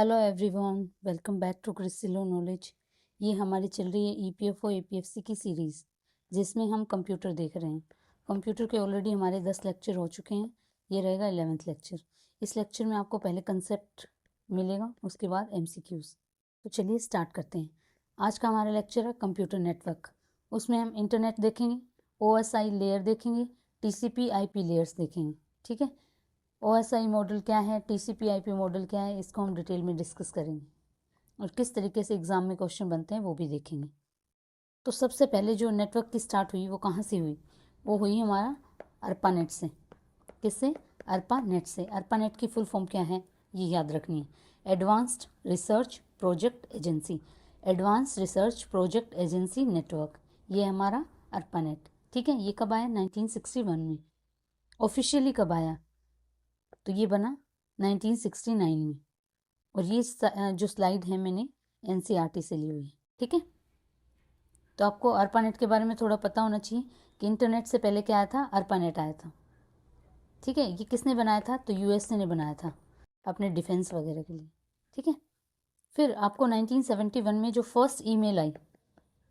Hello everyone, welcome back to क्रिस्टिलो knowledge. ये हमारी चल रही है ईपीएफओ ईपीएफसी की सीरीज़, जिसमें हम कंप्यूटर देख रहे हैं। कंप्यूटर के ऑलरेडी हमारे 10 लेक्चर हो चुके हैं। ये रहेगा 11th लेक्चर। इस लेक्चर में आपको पहले कंसेप्ट मिलेगा, उसके बाद एमसीक्यूज़। तो चलिए स्टार्ट करते हैं। आज का हमारा लेक्चर है कंप्यूटर नेटवर्क। उसमें हम इंटरनेट देखेंगे, ओएसआई लेयर देखेंगे, टीसीपी आईपी लेयर्स देखेंगे। ठीक है, OSI मॉडल क्या है, TCP IP मॉडल क्या है, इसको हम डिटेल में डिस्कस करेंगे और किस तरीके से एग्ज़ाम में क्वेश्चन बनते हैं वो भी देखेंगे। तो सबसे पहले जो नेटवर्क की स्टार्ट हुई वो कहाँ से हुई? वो हुई हमारा ARPANET से। किससे? ARPANET से। ARPANET की फुल फॉर्म क्या है ये याद रखनी है। Advanced research project agency. Advance research project agency network, ये हमारा ARPANET। ठीक है, ये कब आया? 1961 में। ऑफिशियली कब आया? तो ये बना 1969 में। और ये जो स्लाइड है मैंने NCERT से ली हुई है। ठीक है, तो आपको ARPANET के बारे में थोड़ा पता होना चाहिए कि इंटरनेट से पहले क्या आया था? ARPANET आया था। ठीक है, ये किसने बनाया था? तो USA ने बनाया था अपने डिफेंस वगैरह के लिए। ठीक है, फिर आपको 1971 में जो फर्स्ट ईमेल आई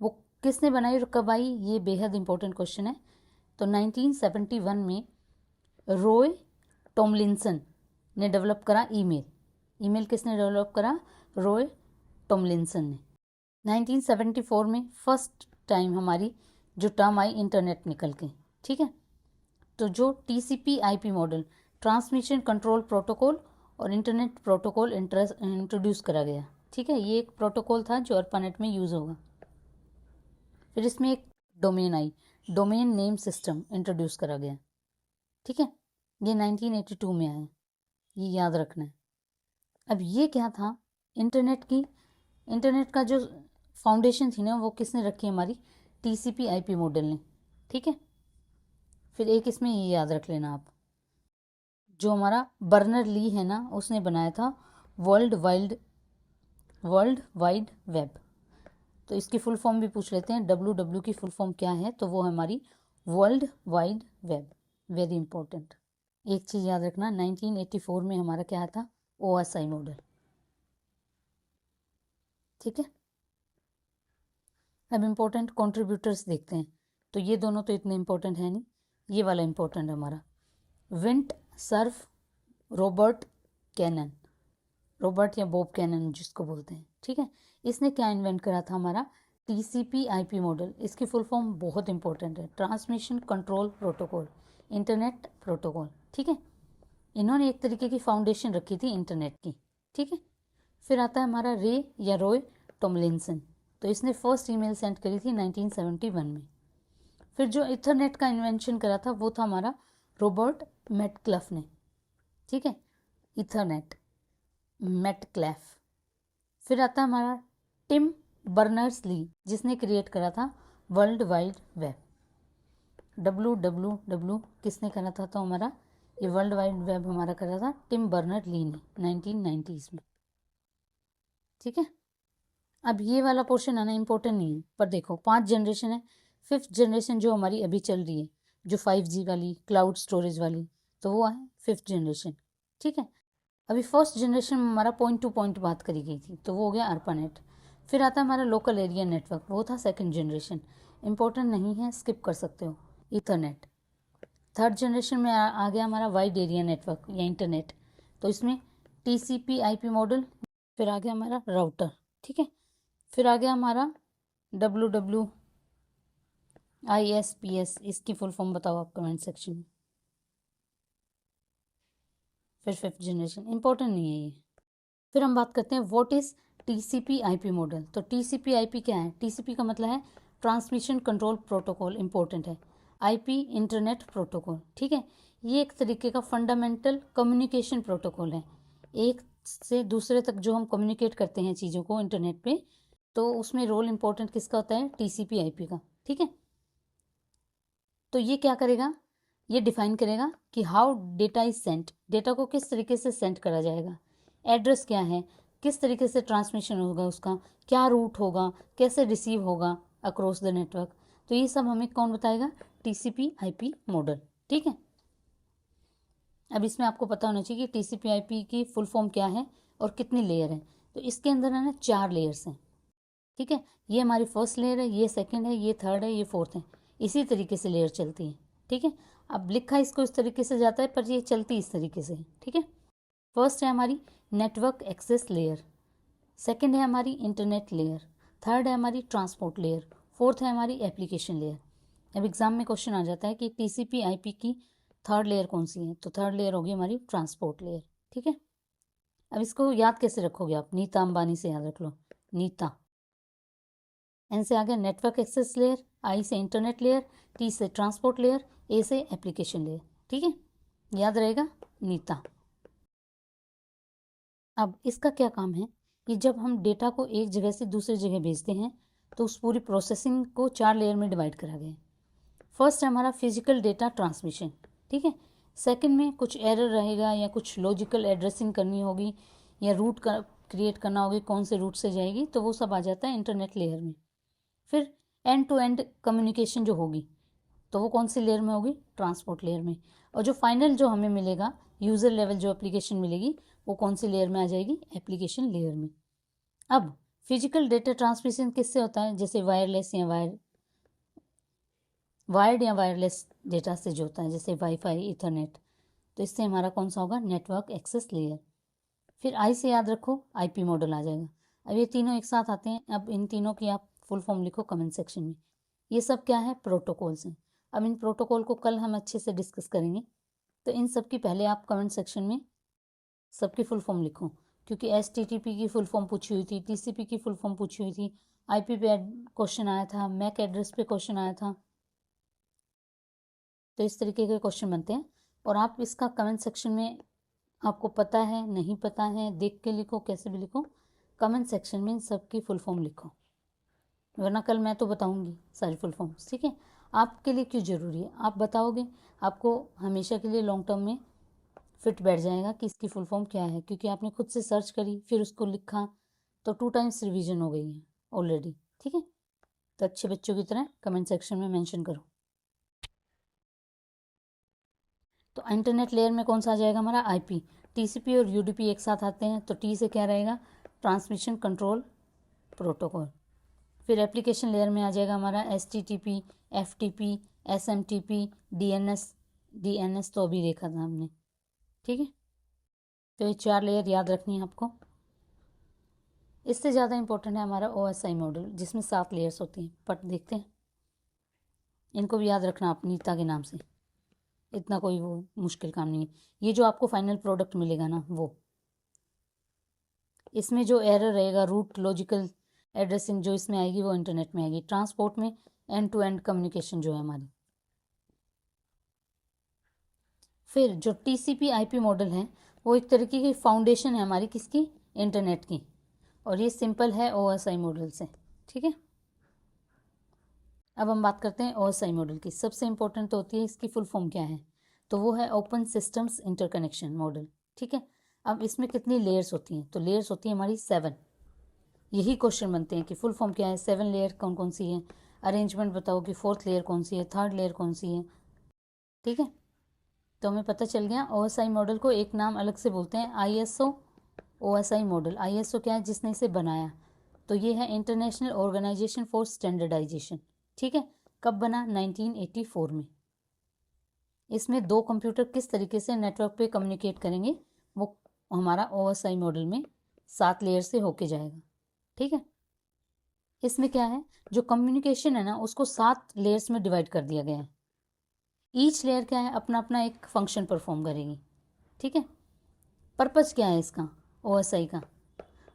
वो किसने बनाई और कब आई? ये बेहद इंपॉर्टेंट क्वेश्चन है। तो 1971 में रॉय टॉमलिंसन ने डेवलप करा ईमेल। ईमेल किसने डेवलप करा? रॉय टॉमलिंसन ने। 1974 में फर्स्ट टाइम हमारी जो टर्म आई इंटरनेट निकल के। ठीक है, तो जो TCP IP model, transmission control protocol और इंटरनेट प्रोटोकॉल इंट्रोड्यूस करा गया। ठीक है, ये एक प्रोटोकॉल था जो ARPANET में यूज़ होगा। फिर इसमें एक डोमेन आई, डोमेन नेम सिस्टम इंट्रोड्यूस करा गया। ठीक है, ये 1982 में आया, ये याद रखना है। अब ये क्या था? इंटरनेट का जो फाउंडेशन थी ना वो किसने रखी? हमारी TCP IP मॉडल ने। ठीक है, फिर एक इसमें ये याद रख लेना आप, जो हमारा बर्नर ली है ना उसने बनाया था वर्ल्ड वाइड वेब। तो इसकी फुल फॉर्म भी पूछ लेते हैं, WW की फुल फॉर्म क्या है? तो वो है हमारी world wide web. Very important. एक चीज़ याद रखना, 1984 में हमारा क्या था? OSI model. ठीक है, अब इम्पोर्टेंट कंट्रीब्यूटर्स देखते हैं। तो ये दोनों तो इतने इम्पोर्टेंट है नहीं, ये वाला इम्पोर्टेंट है हमारा, विंट सर्फ रॉबर्ट कैनन। रॉबर्ट या बॉब कैनन जिसको बोलते हैं। ठीक है, इसने क्या इन्वेंट करा था? हमारा TCP IP मॉडल। इसकी फुल फॉर्म बहुत इंपॉर्टेंट है, transmission control protocol, internet protocol. ठीक है, इन्होंने एक तरीके की फाउंडेशन रखी थी इंटरनेट की। ठीक है, फिर आता है हमारा रे या रॉय टॉमलिंसन। तो इसने फर्स्ट ईमेल सेंड करी थी 1971 में। फिर जो इथरनेट का इन्वेंशन करा था वो था हमारा रॉबर्ट मेटक्लफ ने। ठीक है, इथरनेट मेटक्लैफ। फिर आता है हमारा टिम बर्नर्स ली, जिसने क्रिएट करा था वर्ल्ड वाइड वेब। WWW किसने करा था? तो हमारा ये वर्ल्ड वाइड वेब हमारा करा था टिम बर्नर ली ने 1990s में। ठीक है, अब ये वाला पोर्शन आना इंपॉर्टेंट नहीं है, पर देखो 5 जनरेशन है। 5th जनरेशन जो हमारी अभी चल रही है, जो 5G वाली क्लाउड स्टोरेज वाली, तो वो है 5th जनरेशन। ठीक है, अभी फर्स्ट जनरेशन में हमारा पॉइंट टू पॉइंट बात करी गई थी, तो वो हो गया ARPANET। फिर आता है हमारा लोकल एरिया नेटवर्क, वो था 2nd जनरेशन, इंपॉर्टेंट नहीं है, स्किप कर सकते हो। ईथरनेट। 3rd जनरेशन में आ गया हमारा वाइड एरिया नेटवर्क या इंटरनेट, तो इसमें TCP IP मॉडल। फिर आ गया हमारा राउटर। ठीक है, फिर आ गया हमारा WWISPs। इसकी फुल फॉर्म बताओ आप कमेंट सेक्शन में। फिर 5th जनरेशन, इंपॉर्टेंट नहीं है ये। फिर हम बात करते हैं what is TCP IP model. तो TCP IP क्या है? TCP का मतलब है ट्रांसमिशन कंट्रोल प्रोटोकॉल, इंपॉर्टेंट है। IP internet protocol. ठीक है, ये एक तरीके का फंडामेंटल कम्युनिकेशन प्रोटोकॉल है। एक से दूसरे तक जो हम कम्युनिकेट करते हैं चीज़ों को इंटरनेट पे, तो उसमें रोल इंपॉर्टेंट किसका होता है? TCP IP का। ठीक है, तो ये क्या करेगा? ये डिफाइन करेगा कि how data is sent, data को किस तरीके से सेंड करा जाएगा, एड्रेस क्या है, किस तरीके से ट्रांसमिशन होगा उसका, क्या रूट होगा, कैसे रिसीव होगा अक्रॉस द नेटवर्क। तो ये सब हमें कौन बताएगा? TCP IP model. ठीक है, अब इसमें आपको पता होना चाहिए कि TCP IP की फुल फॉर्म क्या है। और कितनी लेयर है। तो इसके अंदर है ना 4 लेयर्स हैं, ठीक है। ये हमारी फर्स्ट लेयर है, ये सेकंड है, ये थर्ड है, ये फोर्थ है। इसी तरीके से लेयर चलती है, ठीक है। अब लिखा इसको इस तरीके से जाता है, पर ये चलती इस तरीके से है, ठीक है। फर्स्ट है हमारी नेटवर्क एक्सेस लेयर, सेकंड है हमारी इंटरनेट लेयर, थर्ड है हमारी ट्रांसपोर्ट लेयर, फोर्थ है हमारी एप्लीकेशन लेयर। अब एग्जाम में क्वेश्चन आ जाता है कि टीसीपी आईपी की थर्ड लेयर कौन सी है, तो थर्ड लेयर होगी हमारी ट्रांसपोर्ट लेयर, ठीक है। अब इसको याद कैसे रखोगे आप, नीता अंबानी से याद रख लो, नीता। एन से आ गया नेटवर्क एक्सेस लेयर, आई से इंटरनेट लेयर, टी से ट्रांसपोर्ट लेयर, ए से एप्लीकेशन लेयर, ठीक है, याद रहेगा नीता। अब इसका क्या काम है कि जब हम डेटा को एक जगह से दूसरी जगह भेजते हैं तो उस पूरी प्रोसेसिंग को 4 लेयर में डिवाइड करा गया है। फर्स्ट है हमारा फिजिकल डेटा ट्रांसमिशन, ठीक है। सेकंड में कुछ एरर रहेगा या कुछ लॉजिकल एड्रेसिंग करनी होगी या रूट का क्रिएट करना होगी, कौन से रूट से जाएगी, तो वो सब आ जाता है इंटरनेट लेयर में। फिर एंड टू एंड कम्युनिकेशन जो होगी तो वो कौन सी लेयर में होगी, ट्रांसपोर्ट लेयर में। और जो फाइनल जो हमें मिलेगा यूज़र लेवल जो एप्लीकेशन मिलेगी वो कौन सी लेयर में आ जाएगी, एप्लीकेशन लेयर में। अब फिजिकल डेटा ट्रांसमिशन किससे होता है, जैसे वायरलेस या वायर्ड या वायरलेस डेटा से जो होता है, जैसे वाईफाई, इथरनेट, तो इससे हमारा कौन सा होगा, नेटवर्क एक्सेस लेयर। फिर आई से याद रखो आईपी मॉडल आ जाएगा। अब ये तीनों एक साथ आते हैं, अब इन तीनों की आप फुल फॉर्म लिखो कमेंट सेक्शन में। ये सब क्या है, प्रोटोकॉल्स हैं। अब इन प्रोटोकॉल को कल हम अच्छे से डिस्कस करेंगे, तो इन सब की पहले आप कमेंट सेक्शन में सबकी फुल फॉर्म लिखो, क्योंकि एचटीटीपी की फुल फॉर्म पूछी हुई थी, टीसीपी की फुल फॉर्म पूछी हुई थी, आईपी पे क्वेश्चन आया था, मैक एड्रेस पे क्वेश्चन आया था। तो इस तरीके के क्वेश्चन बनते हैं और आप इसका कमेंट सेक्शन में, आपको पता है नहीं पता है, देख के लिखो, कैसे भी लिखो, कमेंट सेक्शन में इन सबकी फुल फॉर्म लिखो, वरना कल मैं तो बताऊंगी सारी फुल फॉर्म्स, ठीक है। आपके लिए क्यों ज़रूरी है, आप बताओगे, आपको हमेशा के लिए लॉन्ग टर्म में फिट बैठ जाएगा कि इसकी फुल फॉर्म क्या है, क्योंकि आपने खुद से सर्च करी फिर उसको लिखा, तो 2 टाइम्स रिवीजन हो गई है ऑलरेडी, ठीक है। तो अच्छे बच्चों की तरह कमेंट सेक्शन में मेंशन करो। तो इंटरनेट लेयर में कौन सा आ जाएगा हमारा, आईपी। टीसीपी और यूडीपी एक साथ आते हैं, तो टी से क्या रहेगा, ट्रांसमिशन कंट्रोल प्रोटोकॉल। फिर एप्लीकेशन लेयर में आ जाएगा हमारा एचटीटीपी, एफटीपी, एसएमटीपी, डीएनएस तो अभी देखा था हमने, ठीक है। तो ये 4 लेयर याद रखनी है आपको। इससे ज़्यादा इंपॉर्टेंट है हमारा ओएसआई मॉडल, जिसमें 7 लेयर्स होती हैं, बट देखते हैं, इनको भी याद रखना आप नीता के नाम से, इतना कोई वो मुश्किल काम नहीं है। ये जो आपको फाइनल प्रोडक्ट मिलेगा ना, वो इसमें जो एरर रहेगा, रूट लॉजिकल एड्रेसिंग जो इसमें आएगी वो इंटरनेट में आएगी। ट्रांसपोर्ट में एंड टू एंड कम्युनिकेशन जो है हमारी। फिर जो टीसीपी आईपी मॉडल है वो एक तरीके की फाउंडेशन है हमारी, किसकी, इंटरनेट की, और ये सिंपल है ओएसआई मॉडल से, ठीक है। अब हम बात करते हैं ओएसआई मॉडल की। सबसे इंपॉर्टेंट तो होती है इसकी फुल फॉर्म क्या है, तो वो है ओपन सिस्टम्स इंटरकनेक्शन मॉडल, ठीक है। अब इसमें कितनी लेयर्स होती हैं, तो लेयर्स होती है हमारी 7। यही क्वेश्चन बनते हैं कि फुल फॉर्म क्या है, 7 लेयर कौन कौन सी है, अरेंजमेंट बताओ कि 4th लेयर कौन सी है, 3rd लेयर कौन सी है, ठीक है। तो हमें पता चल गया ओएसआई मॉडल को एक नाम अलग से बोलते हैं, आईएसओ ओएसआई मॉडल। आईएसओ क्या है, जिसने इसे बनाया, तो ये है इंटरनेशनल ऑर्गेनाइजेशन फॉर स्टैंडर्डाइजेशन, ठीक है। कब बना, 1984 में। इसमें 2 कंप्यूटर किस तरीके से नेटवर्क पे कम्युनिकेट करेंगे, वो हमारा ओएसआई मॉडल में 7 लेयर से होके जाएगा, ठीक है। इसमें क्या है, जो कम्युनिकेशन है ना उसको 7 लेयर्स में डिवाइड कर दिया गया है। ईच लेयर क्या है, अपना अपना एक फंक्शन परफॉर्म करेगी, ठीक है। पर्पज़ क्या है इसका, ओएसआई का,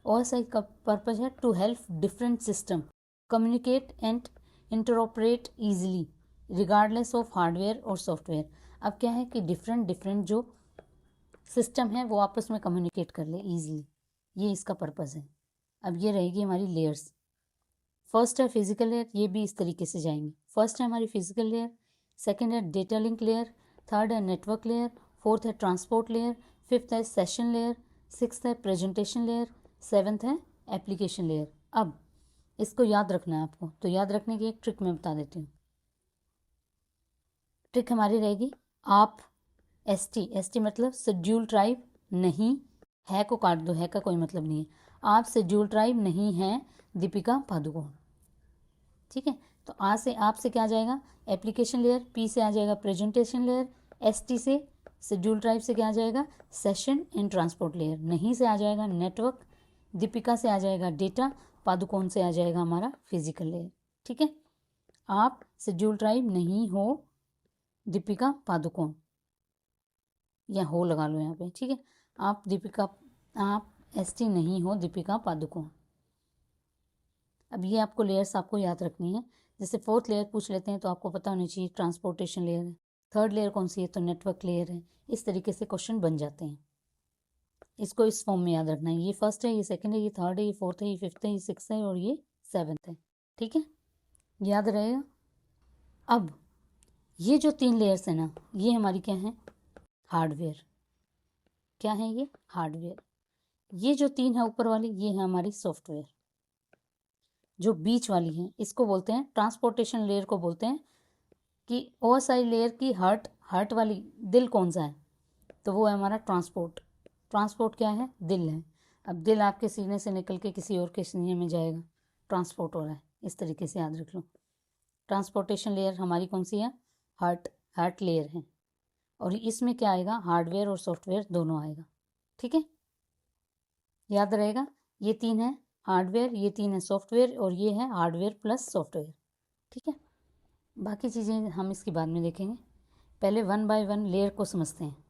ओएसआई का पर्पज़ है to help different system communicate and interoperate easily regardless of hardware और सॉफ्टवेयर। अब क्या है कि डिफरेंट जो सिस्टम है वो आपस में कम्युनिकेट कर ले ईजिली, ये इसका पर्पज़ है। अब ये रहेगी हमारी लेयर्स। फर्स्ट है फिजिकल लेयर, ये भी इस तरीके से जाएंगे। फर्स्ट है हमारी फिजिकल लेयर, सेकंड है डेटा लिंक लेयर, थर्ड है नेटवर्क लेयर, फोर्थ है ट्रांसपोर्ट लेयर, फिफ्थ है सेशन लेयर, सिक्स्थ है प्रेजेंटेशन लेयर, सेवन्थ है एप्लीकेशन लेयर। अब इसको याद रखना है आपको, तो याद रखने की एक ट्रिक मैं बता देती हूँ। ट्रिक हमारी रहेगी, आप एस टी मतलब शेड्यूल ट्राइब नहीं है को काट दो, है का कोई मतलब नहीं है। आप शेड्यूल ट्राइब नहीं है दीपिका पादुकोण। ठीक है, तो आ से आप से क्या आ जाएगा, एप्लीकेशन लेयर, पी से आ जाएगा प्रेजेंटेशन लेयर, एस टी से शेड्यूल ट्राइब से क्या आ जाएगा, सेशन एंड ट्रांसपोर्ट लेयर, नहीं से आ जाएगा नेटवर्क, दीपिका से आ जाएगा डेटा, पादुकोण से आ जाएगा हमारा फिजिकल लेयर। ठीक है, आप शेड्यूल ट्राइब नहीं हो दीपिका पादुकोण, या हो लगा लो यहाँ पे। ठीक है, आप एसटी नहीं हो दीपिका पादुकोण। अब ये आपको लेयर्स आपको याद रखनी है। जैसे फोर्थ लेयर पूछ लेते हैं तो आपको पता होनी चाहिए ट्रांसपोर्टेशन लेयर है। थर्ड लेयर कौन सी है, तो नेटवर्क लेयर है। इस तरीके से क्वेश्चन बन जाते हैं। इसको इस फॉर्म में याद रखना है। ये फर्स्ट है, ये सेकंड है, ये थर्ड है, ये फोर्थ है, ये फिफ्थ है, ये सिक्स्थ है और ये सेवन्थ है। ठीक है, याद रहेगा। अब ये जो 3 लेयर्स है ना, ये हमारी क्या है, हार्डवेयर। क्या है ये, हार्डवेयर। ये जो 3 है ऊपर वाली, ये है हमारी सॉफ्टवेयर। जो बीच वाली है इसको बोलते हैं ट्रांसपोर्टेशन लेयर को बोलते हैं कि ओएसआई लेयर की हार्ट वाली दिल कौन सा है, तो वो है हमारा ट्रांसपोर्ट। ट्रांसपोर्ट क्या है, दिल है। अब दिल आपके सीने से निकल के किसी और के सीने में जाएगा, ट्रांसपोर्ट हो रहा है। इस तरीके से याद रख लो। ट्रांसपोर्टेशन लेयर हमारी कौन सी है, हार्ट लेयर है। और इसमें क्या आएगा, हार्डवेयर और सॉफ्टवेयर दोनों आएगा। ठीक है, याद रहेगा। ये 3 है हार्डवेयर, ये 3 है सॉफ्टवेयर और ये है हार्डवेयर प्लस सॉफ्टवेयर। ठीक है, बाकी चीज़ें हम इसके बाद में देखेंगे। पहले 1 बाय 1 लेयर को समझते हैं।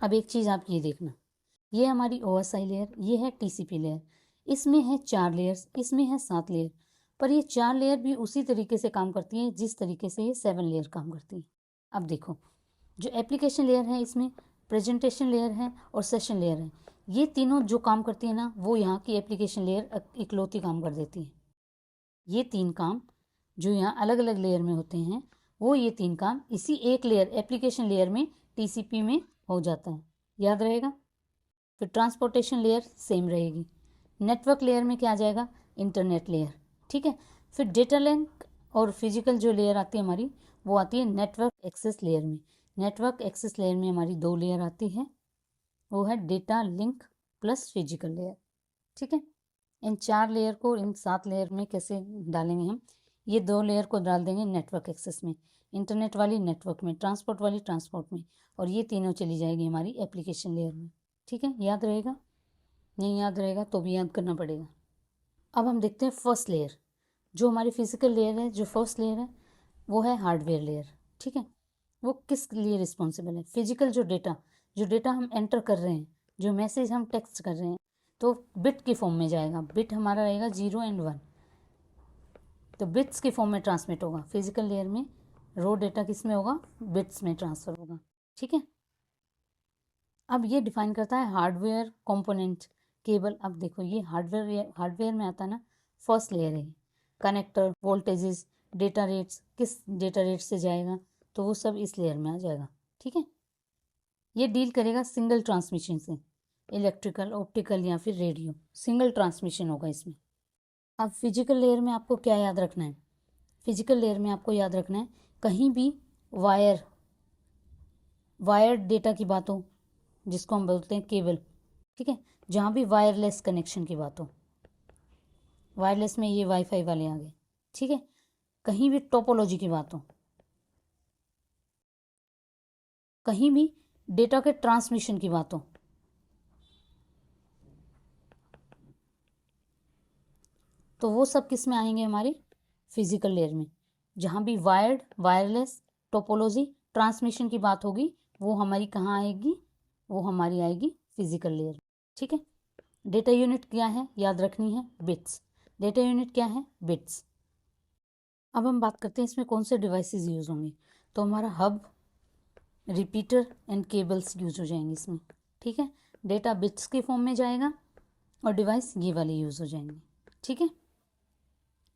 अब एक चीज़ आप ये देखना, ये हमारी ओएसआई लेयर, ये है टीसीपी लेयर। इसमें है 4 लेयर्स, इसमें है 7 लेयर। पर ये 4 लेयर भी उसी तरीके से काम करती हैं जिस तरीके से ये 7 लेयर काम करती है। अब देखो, जो एप्लीकेशन लेयर है इसमें प्रेजेंटेशन लेयर है और सेशन लेयर है। ये तीनों जो काम करती है ना, वो यहाँ की एप्लीकेशन लेयर इकलौती काम कर देती है। ये 3 काम जो यहाँ अलग अलग लेयर में होते हैं, वो ये 3 काम इसी एक लेयर एप्लीकेशन लेयर में टीसीपी में हो जाता है। याद रहेगा। फिर ट्रांसपोर्टेशन लेयर सेम रहेगी। नेटवर्क लेयर में क्या आ जाएगा, इंटरनेट लेयर। ठीक है, फिर डेटा लिंक और फिजिकल जो लेयर आती है हमारी, वो आती है नेटवर्क एक्सेस लेयर में। नेटवर्क एक्सेस लेयर में हमारी 2 लेयर आती है, वो है data link plus physical layer. ठीक है, इन 4 लेयर को इन 7 लेयर में कैसे डालेंगे हम, ये 2 लेयर को डाल देंगे नेटवर्क एक्सेस में, इंटरनेट वाली नेटवर्क में, ट्रांसपोर्ट वाली ट्रांसपोर्ट में, और ये तीनों चली जाएगी हमारी एप्लीकेशन लेयर में। ठीक है, याद रहेगा। नहीं याद रहेगा तो भी याद करना पड़ेगा। अब हम देखते हैं फर्स्ट लेयर, जो हमारी फिजिकल लेयर है। जो फर्स्ट लेयर है वो है हार्डवेयर लेयर। ठीक है, वो किस लिए रिस्पॉन्सिबल है, फिजिकल जो डेटा हम एंटर कर रहे हैं, जो मैसेज हम टेक्स्ट कर रहे हैं, तो बिट की फॉर्म में जाएगा। बिट हमारा रहेगा 0 और 1, तो बिट्स की फॉर्म में ट्रांसमिट होगा। फिजिकल लेयर में रो डेटा किस में होगा, बिट्स में ट्रांसफ़र होगा। ठीक है, अब ये डिफाइन करता है हार्डवेयर कंपोनेंट केबल। अब देखो, ये हार्डवेयर में आता है ना, फर्स्ट लेयर है। कनेक्टर, वोल्टेजेस, डेटा रेट्स, किस डेटा रेट से जाएगा, तो वो सब इस लेयर में आ जाएगा। ठीक है, ये डील करेगा सिंगल ट्रांसमिशन से, इलेक्ट्रिकल, ऑप्टिकल या फिर रेडियो, सिंगल ट्रांसमिशन होगा इसमें। अब फिजिकल लेयर में आपको क्या याद रखना है, फिजिकल लेयर में आपको याद रखना है कहीं भी वायर डेटा की बात हो, जिसको हम बोलते हैं केबल। ठीक है, जहाँ भी वायरलेस कनेक्शन की बात हो, वायरलेस में ये वाईफाई वाले आ गए। ठीक है, कहीं भी टोपोलॉजी की बात हो, कहीं भी डेटा के ट्रांसमिशन की बात हो, तो वो सब किस में आएंगे, हमारी फिजिकल लेयर में। जहाँ भी वायर्ड, वायरलेस, टोपोलॉजी, ट्रांसमिशन की बात होगी, वो हमारी कहाँ आएगी, वो हमारी आएगी फिजिकल लेयर। ठीक है, डेटा यूनिट क्या है, याद रखनी है, बिट्स। डेटा यूनिट क्या है, बिट्स। अब हम बात करते हैं इसमें कौन से डिवाइसेस यूज़ होंगे, तो हमारा hub, repeater and cables use हो जाएंगे इसमें। ठीक है, डेटा बिट्स के फॉर्म में जाएगा और डिवाइस ये वाले यूज़ हो जाएंगे। ठीक है,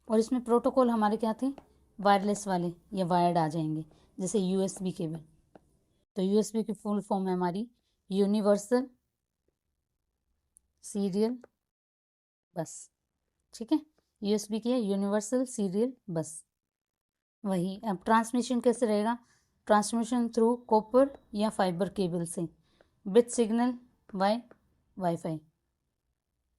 और इसमें प्रोटोकॉल हमारे क्या थे, वायरलेस वाले या वायर्ड आ जाएंगे, जैसे यूएसबी केबल। तो यूएसबी की फुल फॉर्म है हमारी यूनिवर्सल सीरियल बस। ठीक है, यूएसबी की है यूनिवर्सल सीरियल बस। वही, अब ट्रांसमिशन कैसे रहेगा, ट्रांसमिशन थ्रू कॉपर या फाइबर केबल से। Bit signal by wifi.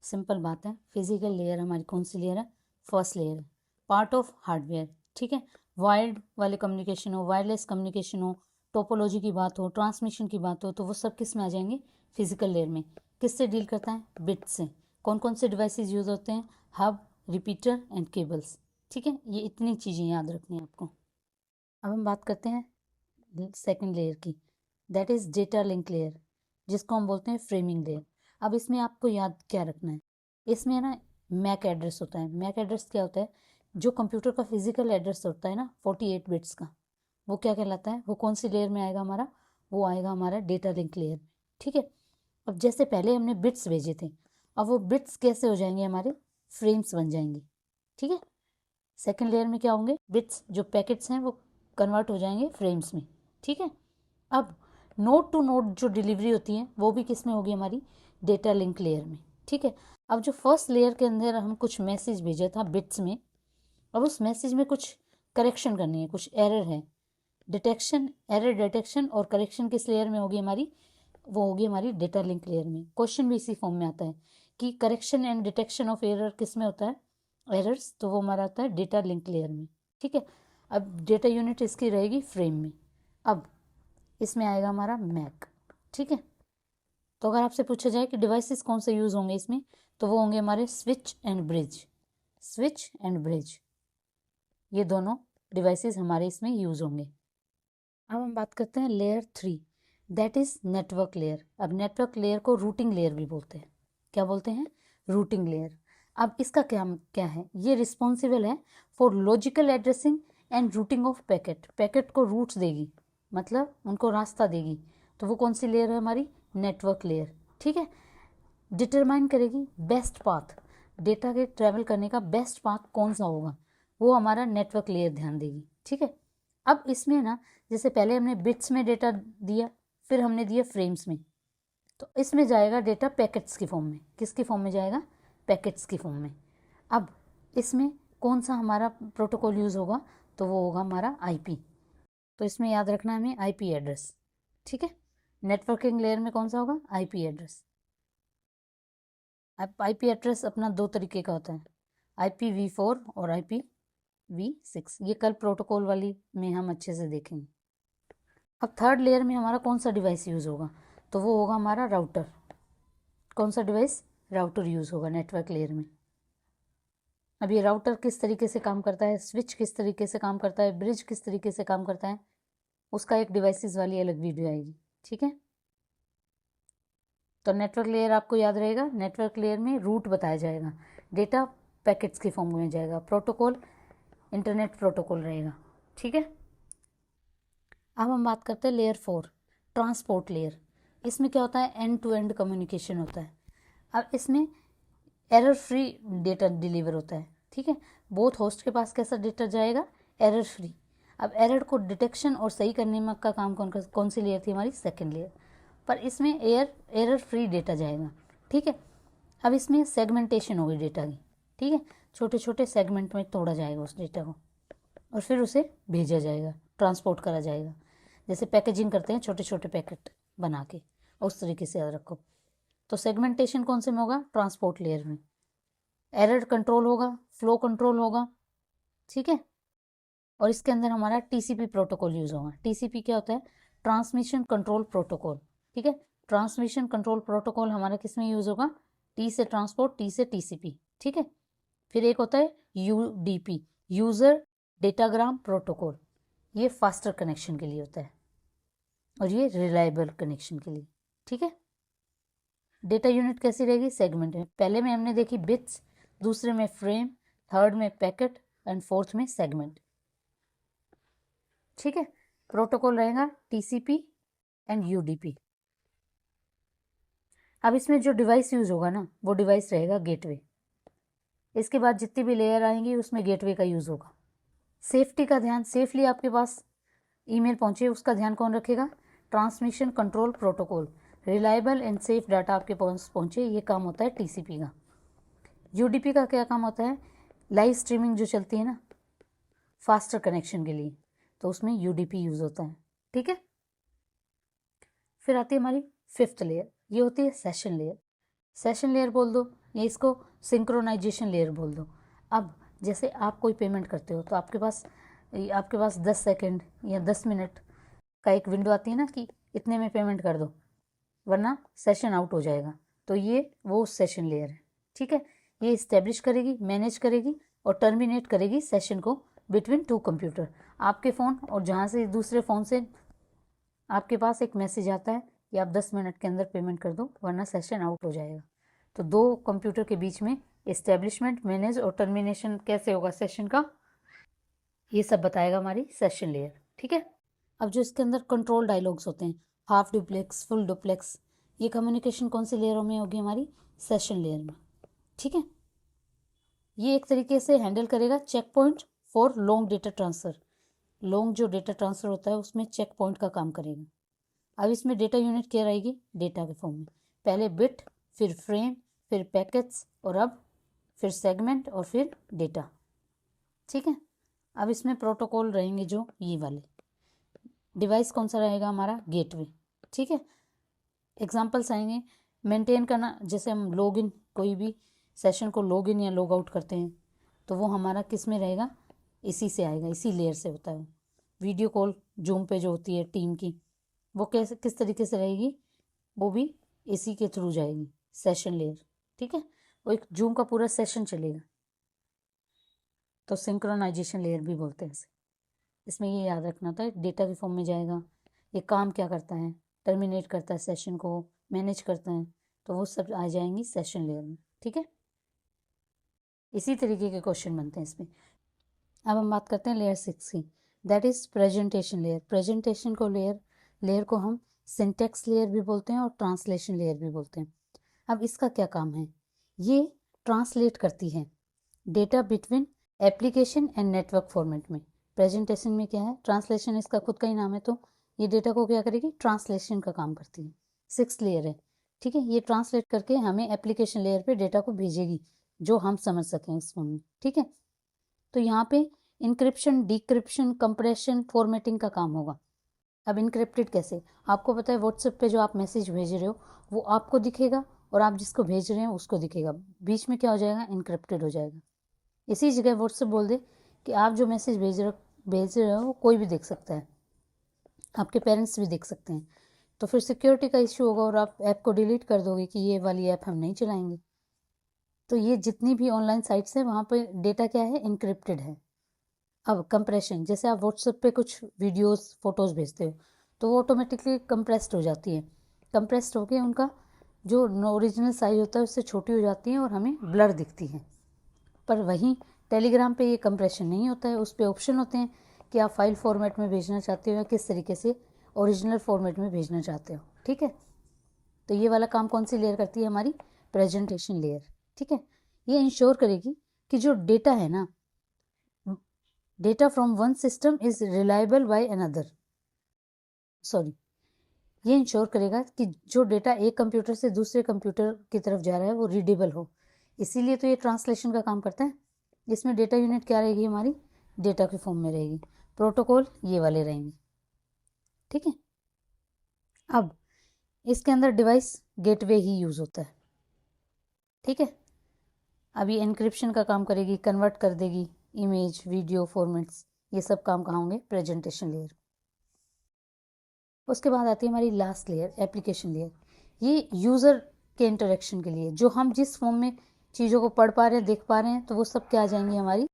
Simple बात है। फिजिकल लेयर हमारी कौन सी लेयर है? First layer, part of hardware. ठीक है, वायर्ड वाले कम्युनिकेशन हो, वायरलेस कम्युनिकेशन हो, टोपोलॉजी की बात हो, ट्रांसमिशन की बात हो, तो वो सब किस में आ जाएंगे? फिजिकल लेयर में। किससे डील करता है? बिट से। कौन कौन से डिवाइसेस यूज होते हैं? Hub, repeater and cables. ठीक है, ये इतनी चीज़ें याद रखनी है आपको। अब हम बात करते हैं सेकेंड लेयर की, that is data link layer, जिसको हम बोलते हैं फ्रेमिंग लेयर। अब इसमें आपको याद क्या रखना है? इसमें ना मैक एड्रेस होता है। मैक एड्रेस क्या होता है? जो कंप्यूटर का फिजिकल एड्रेस होता है ना 48 बिट्स का, वो क्या कहलाता है? वो कौन सी लेयर में आएगा हमारा? वो आएगा हमारा डेटा लिंक लेयर में। ठीक है, अब जैसे पहले हमने बिट्स भेजे थे, अब वो बिट्स कैसे हो जाएंगे? हमारे फ्रेम्स बन जाएंगे। ठीक है, सेकेंड लेयर में क्या होंगे? बिट्स, जो पैकेट्स हैं वो कन्वर्ट हो जाएंगे फ्रेम्स में। ठीक है, अब नोड टू नोड जो डिलीवरी होती है वो भी किस में होगी? हमारी डेटा लिंक लेयर में। ठीक है, अब जो फर्स्ट लेयर के अंदर हम कुछ मैसेज भेजा था बिट्स में, अब उस मैसेज में कुछ करेक्शन करनी है, कुछ एरर है। डिटेक्शन, एरर डिटेक्शन और करेक्शन किस लेयर में होगी हमारी? वो होगी हमारी डेटा लिंक लेयर में। क्वेश्चन भी इसी फॉर्म में आता है कि correction and detection of error किस में होता है? एरर्स, तो वो हमारा आता है डेटा लिंक लेयर में। ठीक है, अब डेटा यूनिट इसकी रहेगी फ्रेम में। अब इसमें आएगा हमारा मैक। ठीक है, तो अगर आपसे पूछा जाए कि डिवाइसेस कौन से यूज़ होंगे इसमें, तो वो होंगे हमारे switch and bridge. Switch and bridge, ये दोनों डिवाइसेस हमारे इसमें यूज़ होंगे। अब हम बात करते हैं layer 3, that is network layer. अब नेटवर्क लेयर को रूटिंग लेयर भी बोलते हैं। क्या बोलते हैं? Routing layer. अब इसका क्या क्या है? ये रिस्पॉन्सिबल है for logical addressing and routing of packet. Packet को रूट्स देगी, मतलब उनको रास्ता देगी। तो वो कौन सी लेयर है हमारी? Network layer. ठीक है, डिटरमाइन करेगी बेस्ट पाथ, डेटा के ट्रैवल करने का बेस्ट पाथ कौन सा होगा, वो हमारा नेटवर्क लेयर ध्यान देगी। ठीक है, अब इसमें ना जैसे पहले हमने बिट्स में डेटा दिया, फिर हमने दिया फ्रेम्स में, तो इसमें जाएगा डेटा पैकेट्स की फॉर्म में। किसकी फॉर्म में जाएगा? पैकेट्स की फॉर्म में। अब इसमें कौन सा हमारा प्रोटोकॉल यूज़ होगा? तो वो होगा हमारा आईपी। तो इसमें याद रखना है हमें आईपी एड्रेस। ठीक है, नेटवर्किंग लेयर में कौन सा होगा? IP address. अब आईपी एड्रेस अपना दो तरीके का होता है, IPv4 और IPv6। ये कल प्रोटोकॉल वाली में हम अच्छे से देखेंगे। अब थर्ड लेयर में हमारा कौन सा डिवाइस यूज़ होगा? तो वो होगा हमारा राउटर। कौन सा डिवाइस? राउटर यूज़ होगा नेटवर्क लेयर में। अब ये राउटर किस तरीके से काम करता है, स्विच किस तरीके से काम करता है, ब्रिज किस तरीके से काम करता है, उसका एक डिवाइसेस वाली अलग वीडियो आएगी। ठीक है, तो नेटवर्क लेयर आपको याद रहेगा। नेटवर्क लेयर में रूट बताया जाएगा, डेटा पैकेट्स की फॉर्म में जाएगा, प्रोटोकॉल इंटरनेट प्रोटोकॉल रहेगा। ठीक है, अब हम बात करते हैं लेयर 4, ट्रांसपोर्ट लेयर। इसमें क्या होता है? एंड टू एंड कम्युनिकेशन होता है। अब इसमें एरर फ्री डेटा डिलीवर होता है। ठीक है, बोथ होस्ट के पास कैसा डेटा जाएगा? Error free. अब एरर को डिटेक्शन और सही करने में का काम कौन सी लेयर थी? हमारी सेकेंड लेयर। पर इसमें एरर फ्री डेटा जाएगा। ठीक है, अब इसमें सेगमेंटेशन होगी डेटा की। ठीक है, छोटे छोटे सेगमेंट में तोड़ा जाएगा उस डेटा को और फिर उसे भेजा जाएगा, ट्रांसपोर्ट करा जाएगा। जैसे पैकेजिंग करते हैं छोटे छोटे पैकेट बना के, उस तरीके से याद रखो। तो सेगमेंटेशन कौन से में होगा? ट्रांसपोर्ट लेयर में। एरर कंट्रोल होगा, फ्लो कंट्रोल होगा। ठीक है, और इसके अंदर हमारा टीसीपी प्रोटोकॉल यूज होगा। टीसीपी क्या होता है? Transmission control protocol. ठीक है, ट्रांसमिशन कंट्रोल प्रोटोकॉल हमारा किस में यूज होगा? टी से ट्रांसपोर्ट, टी से टीसीपी। ठीक है, फिर एक होता है यूडीपी, यूजर डेटाग्राम प्रोटोकॉल। ये फास्टर कनेक्शन के लिए होता है और ये रिलायबल कनेक्शन के लिए। ठीक है, डेटा यूनिट कैसी रहेगी? सेगमेंट में। पहले में हमने देखी बिट्स, दूसरे में फ्रेम, थर्ड में पैकेट एंड फोर्थ में सेगमेंट। ठीक है, प्रोटोकॉल रहेगा टीसीपी एंड यूडीपी। अब इसमें जो डिवाइस यूज होगा ना, वो डिवाइस रहेगा गेटवे। इसके बाद जितनी भी लेयर आएंगी उसमें गेटवे का यूज होगा। सेफ्टी का ध्यान, सेफली आपके पास ईमेल पहुंचे उसका ध्यान कौन रखेगा? Transmission control protocol, reliable and safe data आपके पास पहुंचे, ये काम होता है टीसीपी का। यूडीपी का क्या काम होता है? लाइव स्ट्रीमिंग जो चलती है ना फास्टर कनेक्शन के लिए, तो उसमें यूडीपी यूज होता है। ठीक है, फिर आती है हमारी फिफ्थ लेयर ये होती है सेशन लेयर। सेशन लेयर बोल दो या इसको सिंक्रोनाइजेशन लेयर बोल दो। अब जैसे आप कोई पेमेंट करते हो तो आपके पास 10 सेकंड या 10 मिनट का एक विंडो आती है ना कि इतने में पेमेंट कर दो वरना सेशन आउट हो जाएगा। तो ये वो सेशन लेयर है, ठीक है। ये इस्टेब्लिश करेगी, मैनेज करेगी और टर्मिनेट करेगी सेशन को बिटवीन टू कंप्यूटर। आपके फ़ोन और जहाँ से दूसरे फ़ोन से आपके पास एक मैसेज आता है कि आप 10 मिनट के अंदर पेमेंट कर दो वरना सेशन आउट हो जाएगा। तो दो कंप्यूटर के बीच में इस्टेब्लिशमेंट, मैनेज और टर्मिनेशन कैसे होगा सेशन का, ये सब बताएगा हमारी सेशन लेयर, ठीक है। अब जो इसके अंदर कंट्रोल डायलॉग्स होते हैं, हाफ डुप्लेक्स, फुल डुप्लेक्स, ये कम्युनिकेशन कौन सी लेयरों में होगी, हमारी सेशन लेयर में, ठीक है। ये एक तरीके से हैंडल करेगा check point for long data transfer. Long जो डेटा ट्रांसफ़र होता है उसमें चेक पॉइंट का काम करेगा। अब इसमें डेटा यूनिट क्या रहेगी, डेटा के फॉर्म में, पहले बिट, फिर फ्रेम, फिर पैकेट्स और अब फिर सेगमेंट और फिर डेटा, ठीक है। अब इसमें प्रोटोकॉल रहेंगे जो ये वाले। डिवाइस कौन सा रहेगा हमारा, गेटवे, ठीक है। एग्जांपल्स आएंगे, मेंटेन करना, जैसे हम लॉगिन, कोई भी सेशन को लॉगिन या लॉग आउट करते हैं तो वो हमारा किस में रहेगा, इसी से आएगा, इसी लेयर से होता है। वीडियो कॉल जूम पे जो होती है टीम की, वो कैसे किस तरीके से रहेगी, वो भी इसी के थ्रू जाएगी, सेशन लेयर, ठीक है। वो एक जूम का पूरा सेशन चलेगा तो सिंक्रोनाइजेशन लेयर भी बोलते हैं इसे। इसमें ये याद रखना था, डेटा के फॉर्म में जाएगा, ये काम क्या करता है, टर्मिनेट करता है सेशन को, मैनेज करता है, तो वो सब आ जाएंगी सेशन लेयर में, ठीक है। इसी तरीके के क्वेश्चन बनते हैं इसमें। अब हम बात करते हैं लेयर 6 की, that is presentation layer. Presentation को लेयर को हम सिंटेक्स लेयर भी बोलते हैं और ट्रांसलेशन लेयर भी बोलते हैं। अब इसका क्या काम है, ये ट्रांसलेट करती है data between application and network format में। प्रेजेंटेशन में क्या है, ट्रांसलेशन इसका खुद का ही नाम है, तो ये डेटा को क्या करेगी, ट्रांसलेशन का काम करती है। 6 लेयर है, ठीक है। ये ट्रांसलेट करके हमें एप्लीकेशन लेयर पे डेटा को भेजेगी जो हम समझ सकें इस फोन में, ठीक है। तो यहाँ पे इंक्रिप्शन, डिक्रिप्शन, कंप्रेशन, फॉर्मेटिंग का काम होगा। अब इनक्रिप्टेड कैसे, आपको पता है व्हाट्सएप पे जो आप मैसेज भेज रहे हो वो आपको दिखेगा और आप जिसको भेज रहे हैं उसको दिखेगा, बीच में क्या हो जाएगा, इनक्रिप्टेड हो जाएगा। इसी जगह व्हाट्सएप बोल दे कि आप जो मैसेज भेज रहे हो कोई भी देख सकता है, आपके पेरेंट्स भी देख सकते हैं, तो फिर सिक्योरिटी का इश्यू होगा और आप ऐप को डिलीट कर दोगे कि ये वाली ऐप हम नहीं चलाएंगे। तो ये जितनी भी ऑनलाइन साइट्स हैं वहाँ पे डेटा क्या है, इनक्रिप्टेड है। अब कंप्रेशन, जैसे आप व्हाट्सएप पे कुछ वीडियोस फोटोज़ भेजते हो तो वो ऑटोमेटिकली कंप्रेस्ड हो जाती है, कंप्रेस्ड होकर उनका जो ओरिजिनल साइज होता है उससे छोटी हो जाती है और हमें ब्लर दिखती है। पर वहीं टेलीग्राम पे ये कंप्रेशन नहीं होता है, उस पर ऑप्शन होते हैं कि आप फाइल फॉर्मेट में भेजना चाहते हो या किस तरीके से ओरिजिनल फॉर्मेट में भेजना चाहते हो, ठीक है। तो ये वाला काम कौन सी लेयर करती है, हमारी प्रेजेंटेशन लेयर, ठीक है। ये इंश्योर करेगी कि जो डेटा है ना, data from one system is reliable by another, sorry, ये इंश्योर करेगा कि जो डेटा एक कंप्यूटर से दूसरे कंप्यूटर की तरफ जा रहा है वो रीडेबल हो, इसीलिए तो ये ट्रांसलेशन का काम करता है। इसमें डेटा यूनिट क्या रहेगी, हमारी डेटा के फॉर्म में रहेगी, प्रोटोकॉल ये वाले रहेंगे, ठीक है। अब इसके अंदर डिवाइस गेटवे ही यूज़ होता है, ठीक है। अब ये एनक्रिप्शन का काम करेगी, कन्वर्ट कर देगी इमेज, वीडियो फॉर्मेट्स, ये सब काम कहाँ होंगे, प्रेजेंटेशन लेयर। उसके बाद आती है हमारी लास्ट लेयर, एप्लीकेशन लेयर। ये यूज़र के इंटरेक्शन के लिए, जो हम जिस फॉर्म में चीज़ों को पढ़ पा रहे हैं, देख पा रहे हैं, तो वो सब क्या आ जाएंगे हमारी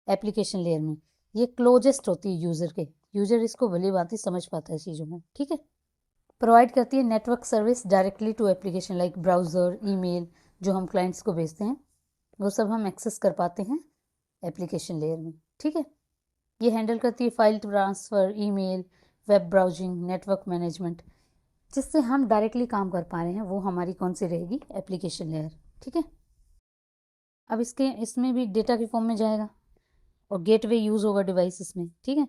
एप्लीकेशन लेयर में। ये क्लोजेस्ट होती है यूज़र के, यूज़र इसको भली भांति समझ पाता है चीज़ों में, ठीक है। प्रोवाइड करती है network service directly to application like browser, email, जो हम क्लाइंट्स को भेजते हैं वो सब हम एक्सेस कर पाते हैं एप्लीकेशन लेयर में, ठीक है। ये हैंडल करती है file transfer, email, web browsing, network management, जिससे हम डायरेक्टली काम कर पा रहे हैं, वो हमारी कौन सी रहेगी, एप्लीकेशन लेयर, ठीक है। अब इसमें भी डेटा के फॉर्म में जाएगा और गेटवे यूज़ होगा डिवाइस इसमें, ठीक है।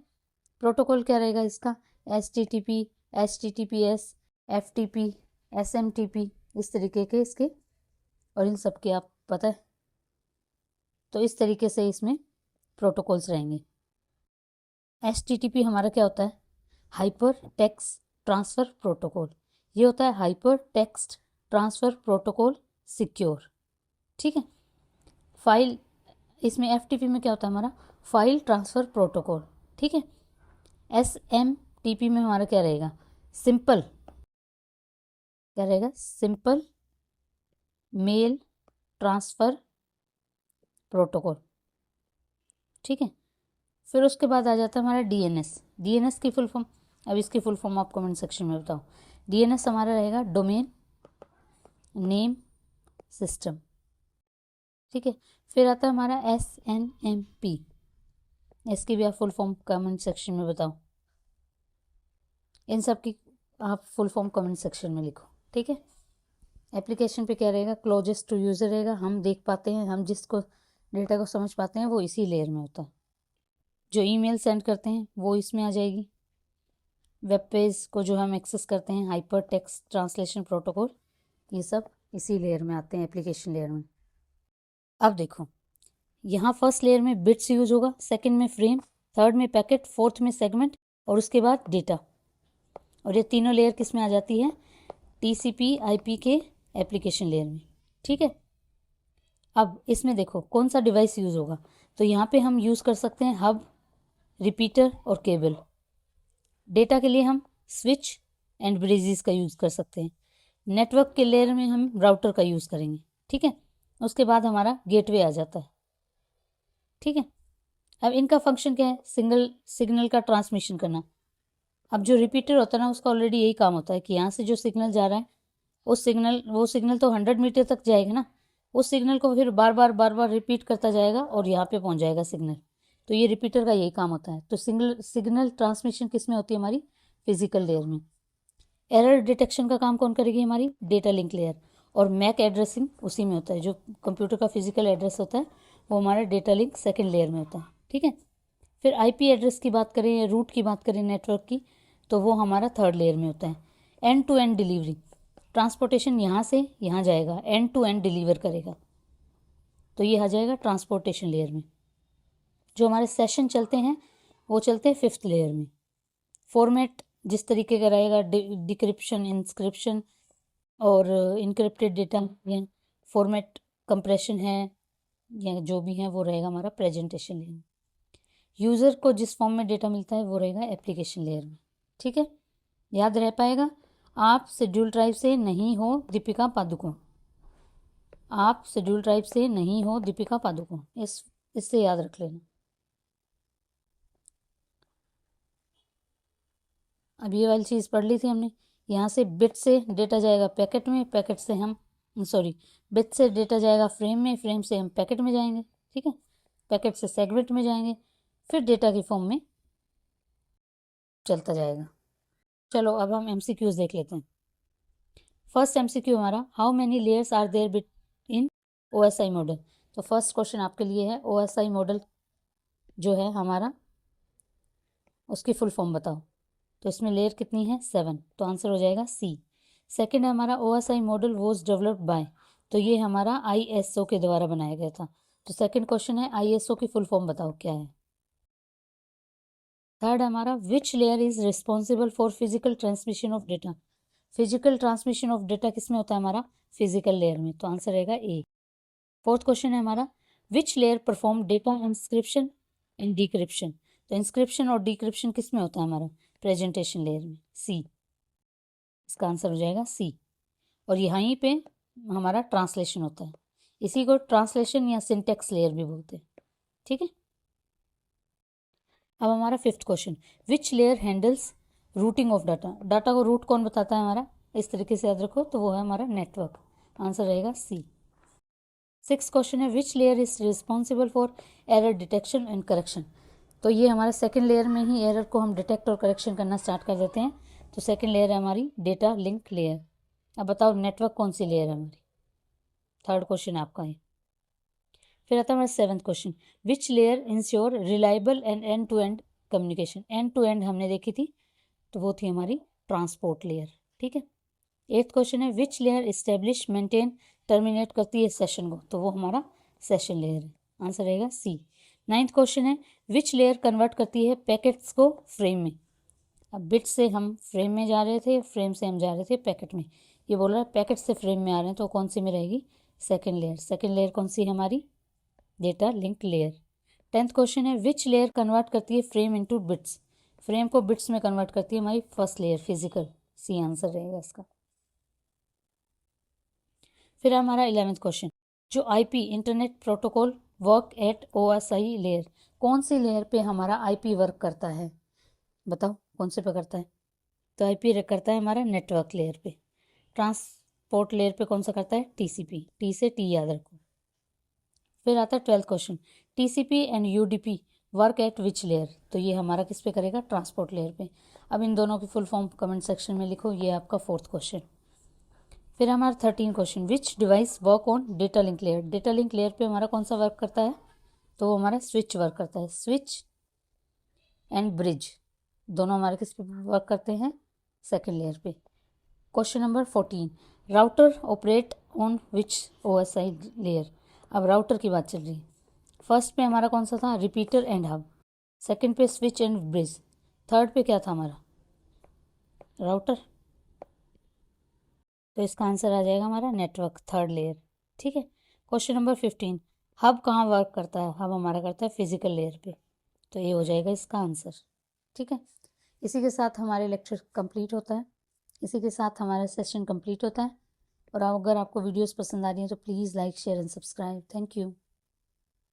प्रोटोकॉल क्या रहेगा इसका, HTTP, HTTPS, FTP, SMTP, इस तरीके के इसके, और इन सब के आप पता है, तो इस तरीके से इसमें प्रोटोकॉल्स रहेंगे। HTTP हमारा क्या होता है, हाइपर टेक्स्ट ट्रांसफ़र प्रोटोकॉल। ये होता है hyper text transfer protocol secure. ठीक है। फाइल, इसमें FTP में क्या होता है हमारा, फाइल ट्रांसफ़र प्रोटोकॉल। ठीक है। SMTP में हमारा क्या रहेगा, सिंपल, क्या रहेगा, सिंपल मेल ट्रांसफ़र प्रोटोकॉल। ठीक है। फिर उसके बाद आ जाता है हमारा DNS की फुल फॉर्म। अब इसकी फुल फॉर्म आप कमेंट सेक्शन में बताओ। DNS हमारा रहेगा डोमेन नेम सिस्टम। ठीक है। फिर आता है हमारा SNMP, इसकी भी आप फुल फॉर्म कमेंट सेक्शन में बताओ। इन सब की आप फुल फॉर्म कमेंट सेक्शन में लिखो। ठीक है। एप्लीकेशन पे क्या रहेगा, क्लोजेस्ट टू यूज़र रहेगा, हम देख पाते हैं, हम जिसको डेटा को समझ पाते हैं वो इसी लेयर में होता है। जो ईमेल सेंड करते हैं वो इसमें आ जाएगी। वेब पेज को जो हम एक्सेस करते हैं, हाइपर टेक्स्ट ट्रांसलेशन प्रोटोकॉल, ये सब इसी लेयर में आते हैं, एप्लीकेशन लेयर में। अब देखो, यहाँ फर्स्ट लेयर में बिट्स यूज होगा, सेकंड में फ्रेम, थर्ड में पैकेट, फोर्थ में सेगमेंट, और उसके बाद डेटा। और ये तीनों लेयर किस में आ जाती है, TCP/IP के एप्लीकेशन लेयर में। ठीक है। अब इसमें देखो कौन सा डिवाइस यूज़ होगा, तो यहाँ पे हम यूज़ कर सकते हैं हब, रिपीटर और केबल। डेटा के लिए हम स्विच एंड ब्रिजेस का यूज़ कर सकते हैं। नेटवर्क के लेयर में हम राउटर का यूज़ करेंगे। ठीक है। उसके बाद हमारा गेटवे आ जाता है। ठीक है। अब इनका फंक्शन क्या है, सिग्नल का ट्रांसमिशन करना। अब जो रिपीटर होता है ना, उसका ऑलरेडी यही काम होता है कि यहाँ से जो सिग्नल जा रहा है वो सिग्नल तो 100 मीटर तक जाएगा ना, उस सिग्नल को फिर बार बार रिपीट करता जाएगा और यहाँ पे पहुँच जाएगा सिग्नल। तो ये रिपीटर का यही काम होता है। तो सिग्नल ट्रांसमिशन किस में होती है, हमारी फिजिकल लेयर में। एरर डिटेक्शन का काम कौन करेगी, हमारी डेटा लिंक लेयर। और मैक एड्रेसिंग उसी में होता है, जो कंप्यूटर का फिजिकल एड्रेस होता है वो हमारा डेटा लिंक सेकेंड लेयर में होता है। ठीक है। फिर IP एड्रेस की बात करें या रूट की बात करें नेटवर्क की, तो वो हमारा थर्ड लेयर में होता है। End to end delivery, transportation यहाँ से यहाँ जाएगा, एंड टू एंड डिलीवर करेगा, तो ये आ जाएगा ट्रांसपोर्टेशन लेयर में। जो हमारे सेशन चलते हैं वो चलते हैं फिफ्थ लेयर में। फॉर्मेट जिस तरीके का रहेगा, डिक्रिप्शन, इंस्क्रिप्शन और इनक्रिप्टेड डेटा, या फॉर्मेट कंप्रेशन है, या जो भी है वो रहेगा हमारा प्रेजेंटेशन लेयर में। यूज़र को जिस फॉर्म में डेटा मिलता है वो रहेगा एप्लीकेशन लेयर में। ठीक है। याद रह पाएगा। आप शेड्यूल ट्राइब से नहीं हो दीपिका पादुकोण, आप शेड्यूल ट्राइब से नहीं हो दीपिका पादुकोण, इससे याद रख लेना। अब ये वाली चीज़ पढ़ ली थी हमने। यहाँ से बिट से डेटा जाएगा पैकेट में, पैकेट से हम बिट से डेटा जाएगा फ्रेम में, फ्रेम से हम पैकेट में जाएंगे। ठीक है। पैकेट से सेगमेंट में जाएंगे, फिर डेटा की फॉर्म में चलता जाएगा। चलो अब हम MCQs देख लेते हैं। फर्स्ट MCQ हमारा, how many layers are there bit in OSI model. तो फर्स्ट क्वेश्चन आपके लिए है, OSI मॉडल जो है हमारा, उसकी फुल फॉर्म बताओ। तो इसमें लेयर कितनी है, 7, तो आंसर हो जाएगा C। सेकेंड है हमारा, OSI model was developed by, तो ये हमारा ISO के द्वारा बनाया गया था। तो सेकेंड क्वेश्चन है ISO की फुल फॉर्म बताओ क्या है। थर्ड हमारा, which layer is responsible for physical transmission of data. Physical transmission of data किस में होता है, हमारा फिजिकल लेयर में, तो आंसर रहेगा A। फोर्थ क्वेश्चन है हमारा, which layer perform data inscription and decryption. तो इंस्क्रिप्शन और डिक्रिप्शन किस में होता है, हमारा प्रेजेंटेशन लेयर में, C। इसका आंसर हो जाएगा C। और यहीं पे हमारा ट्रांसलेशन होता है, इसी को ट्रांसलेशन या सिंटेक्स लेयर भी बोलते हैं। ठीक है। अब हमारा fifth question, which layer handles routing of data. Data को रूट कौन बताता है हमारा, इस तरीके से याद रखो, तो वो है हमारा नेटवर्क, आंसर रहेगा C। सिक्स क्वेश्चन है, which layer is responsible for error detection and correction. तो ये हमारा सेकेंड लेयर में ही एरर को हम डिटेक्ट और करेक्शन करना स्टार्ट कर देते हैं। तो सेकेंड लेयर है हमारी डेटा लिंक लेयर। अब बताओ नेटवर्क कौन सी लेयर है हमारी, थर्ड क्वेश्चन आपका है। फिर आता है हमारा seventh question, which layer ensure reliable end end to end communication. End to end हमने देखी थी, तो वो थी हमारी ट्रांसपोर्ट लेयर। ठीक है। एट्थ क्वेश्चन है, which layer establish, maintain, terminate करती है सेशन को, तो वो हमारा सेशन लेयर है, आंसर रहेगा C। नाइन्थ क्वेश्चन है, विच लेयर कन्वर्ट करती है पैकेट्स को फ्रेम में। अब बिट से हम फ्रेम में जा रहे थे, फ्रेम से हम जा रहे थे पैकेट में। ये बोल रहा है पैकेट से फ्रेम में आ रहे हैं, तो कौन सी में रहेगी? Second layer. सेकेंड लेयर कौन सी है हमारी? Data link layer. 10th question है विच लेयर कन्वर्ट करती है फ्रेम इनटू बिट्स? फ्रेम को बिट्स में कन्वर्ट करती है हमारी first layer, physical. C answer रहेगा इसका। फिर हमारा 11th क्वेश्चन, जो IP internet protocol work at OSI layer, कौन सी लेयर पे हमारा आईपी वर्क करता है? बताओ कौन से पे करता है? तो आईपी करता है हमारा नेटवर्क लेयर पे। ट्रांसपोर्ट लेयर पे कौन सा करता है? टीसीपी। टी से टी याद रखो। फिर आता है 12th question, TCP and UDP work at which layer? तो ये हमारा किस पे करेगा? ट्रांसपोर्ट लेयर पे। अब इन दोनों की फुल फॉर्म कमेंट सेक्शन में लिखो। ये आपका 4th क्वेश्चन। फिर हमारा 13 question, which device work on data link layer? Data link layer पे हमारा कौन सा वर्क करता है? तो वो हमारा स्विच वर्क करता है। स्विच एंड ब्रिज दोनों हमारे किस पे वर्क करते हैं? सेकेंड लेयर पे। Question number 14, router operate on which OSI layer? अब राउटर की बात चल रही है। फर्स्ट पे हमारा कौन सा था? Repeater and hub. सेकेंड पे स्विच एंड ब्रिज। थर्ड पे क्या था हमारा? राउटर। तो इसका आंसर आ जाएगा हमारा नेटवर्क, थर्ड लेयर। ठीक है। क्वेश्चन नंबर 15, हब कहाँ वर्क करता है? हब हमारा करता है फिजिकल लेयर पे। तो ये हो जाएगा इसका आंसर। ठीक है। इसी के साथ हमारे लेक्चर कंप्लीट होता है, इसी के साथ हमारा सेशन कंप्लीट होता है। और अगर आपको वीडियोस पसंद आ रही हैं तो please like, share and subscribe. Thank you.